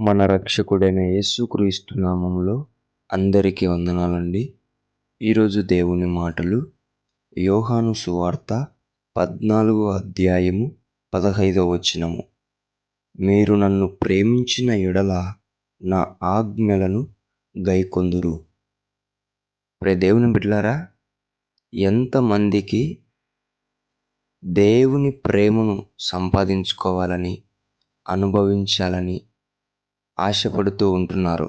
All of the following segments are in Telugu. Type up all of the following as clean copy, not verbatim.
మన రక్షకుడైన యేసుక్రీస్తు నామములో అందరికీ వందనాలండి. ఈరోజు దేవుని మాటలు యోహాను సువార్త 14వ అధ్యాయము 15వ వచనము. మీరు నన్ను ప్రేమించిన యెడల నా ఆజ్ఞలను గైకొందురు. దేవుని బిడ్డలారా, ఎంతమందికి దేవుని ప్రేమను సంపాదించుకోవాలని, అనుభవించాలని ఆశపడుతూ ఉంటున్నారు.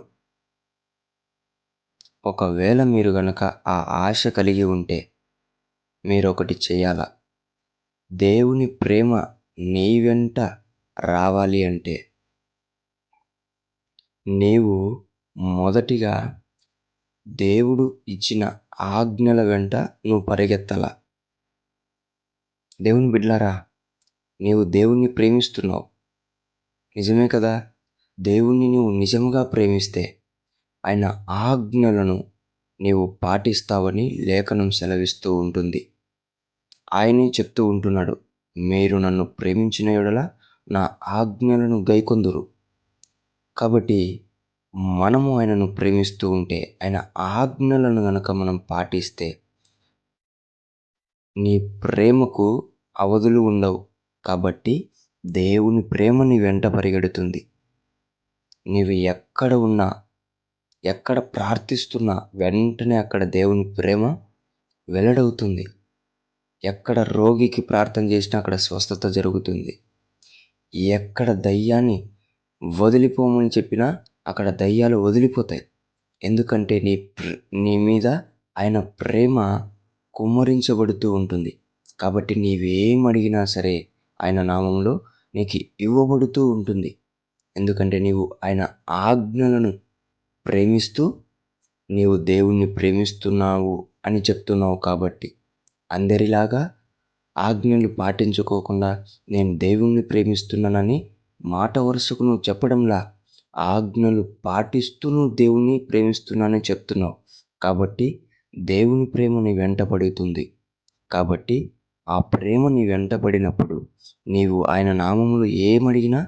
ఒకవేళ మీరు గనక ఆ ఆశ కలిగి ఉంటే మీరొకటి చేయాల. దేవుని ప్రేమ నీ వెంట రావాలి అంటే నీవు మొదటిగా దేవుడు ఇచ్చిన ఆజ్ఞల వెంట నువ్వు పరిగెత్తాల. దేవుని బిడ్డలారా, నీవు దేవుణ్ణి ప్రేమిస్తున్నావు, నిజమే కదా? దేవుణ్ణి నువ్వు నిజంగా ప్రేమిస్తే ఆయన ఆజ్ఞలను నీవు పాటిస్తావని లేఖనం సెలవిస్తూ ఉంటుంది. ఆయనే చెప్తూ ఉంటున్నాడు, మీరు నన్ను ప్రేమించిన యెడల నా ఆజ్ఞలను గైకొందురు. కాబట్టి మనము ఆయనను ప్రేమిస్తూ ఉంటే, ఆయన ఆజ్ఞలను గనక మనం పాటిస్తే నీ ప్రేమకు అవధులు ఉండవు. కాబట్టి దేవుని ప్రేమ నీ వెంట పరిగెడుతుంది. నీవు ఎక్కడ ఉన్నా, ఎక్కడ ప్రార్థిస్తున్నా వెంటనే అక్కడ దేవుని ప్రేమ వెల్లడవుతుంది. ఎక్కడ రోగికి ప్రార్థన చేసినా అక్కడ స్వస్థత జరుగుతుంది. ఎక్కడ దయ్యాన్ని వదిలిపోమని చెప్పినా అక్కడ దయ్యాలు వదిలిపోతాయి. ఎందుకంటే నీ మీద ఆయన ప్రేమ కుమ్మరించబడుతూ ఉంటుంది. కాబట్టి నీవేం అడిగినా సరే ఆయన నామంలో నీకు ఇవ్వబడుతూ ఉంటుంది. ఎందుకంటే నీవు ఆయన ఆజ్ఞలను ప్రేమిస్తూ నీవు దేవుణ్ణి ప్రేమిస్తున్నావు అని చెప్తున్నావు. కాబట్టి అందరిలాగా ఆజ్ఞలు పాటించుకోకుండా నేను దేవుణ్ణి ప్రేమిస్తున్నానని మాట వరుసకు నువ్వు చెప్పడంలా, ఆజ్ఞలు పాటిస్తూ నువ్వు దేవుణ్ణి ప్రేమిస్తున్నానని చెప్తున్నావు. కాబట్టి దేవుని ప్రేమ నీ వెంట పడుతుంది. కాబట్టి ఆ ప్రేమ నీ వెంట పడినప్పుడు నీవు ఆయన నామములో ఏమడిగినా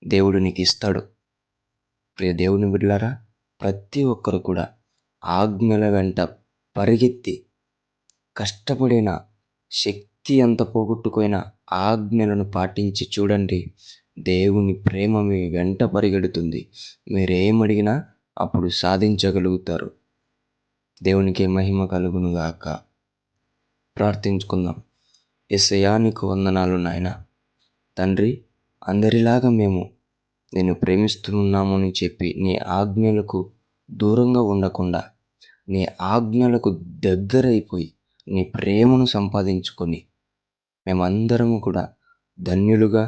దేవుడు నీకు ఇస్తాడు. ప్రియ దేవుని బిడ్డలారా, ప్రతి ఒక్కరు కూడా ఆజ్ఞల వెంట పరిగెత్తి కష్టపడిన, శక్తి అంత పోగొట్టుకున్న ఆజ్ఞలను పాటించి చూడండి, దేవుని ప్రేమ మీ వెంట పరిగెడుతుంది. మీరేమడిగినా అప్పుడు సాధించగలుగుతారు. దేవునికి మహిమ కలుగునుగాక. ప్రార్థించుకుందాం. యేసయ్యా, నీకు వందనాలు నాయనా. తండ్రి, అందరిలాగా మేము నేను ప్రేమిస్తున్నాము అని చెప్పి నీ ఆజ్ఞలకు దూరంగా ఉండకుండా, నీ ఆజ్ఞలకు దగ్గరైపోయి నీ ప్రేమను సంపాదించుకొని మేమందరము కూడా ధన్యులుగా,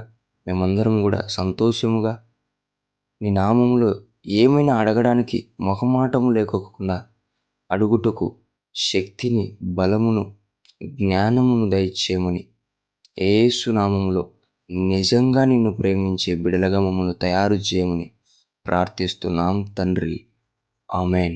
మేమందరం కూడా సంతోషముగా నీ నామములో ఏమైనా అడగడానికి మొహమాటము లేకోకుండా అడుగుటకు శక్తిని, బలమును, జ్ఞానమును దయచేయమని యేసు నామములో నిజంగా నిన్ను ప్రేమించే బిడలగా మమ్మల్ని తయారు చేయమని ప్రార్థిస్తున్నాం తండ్రి. ఆమెన్.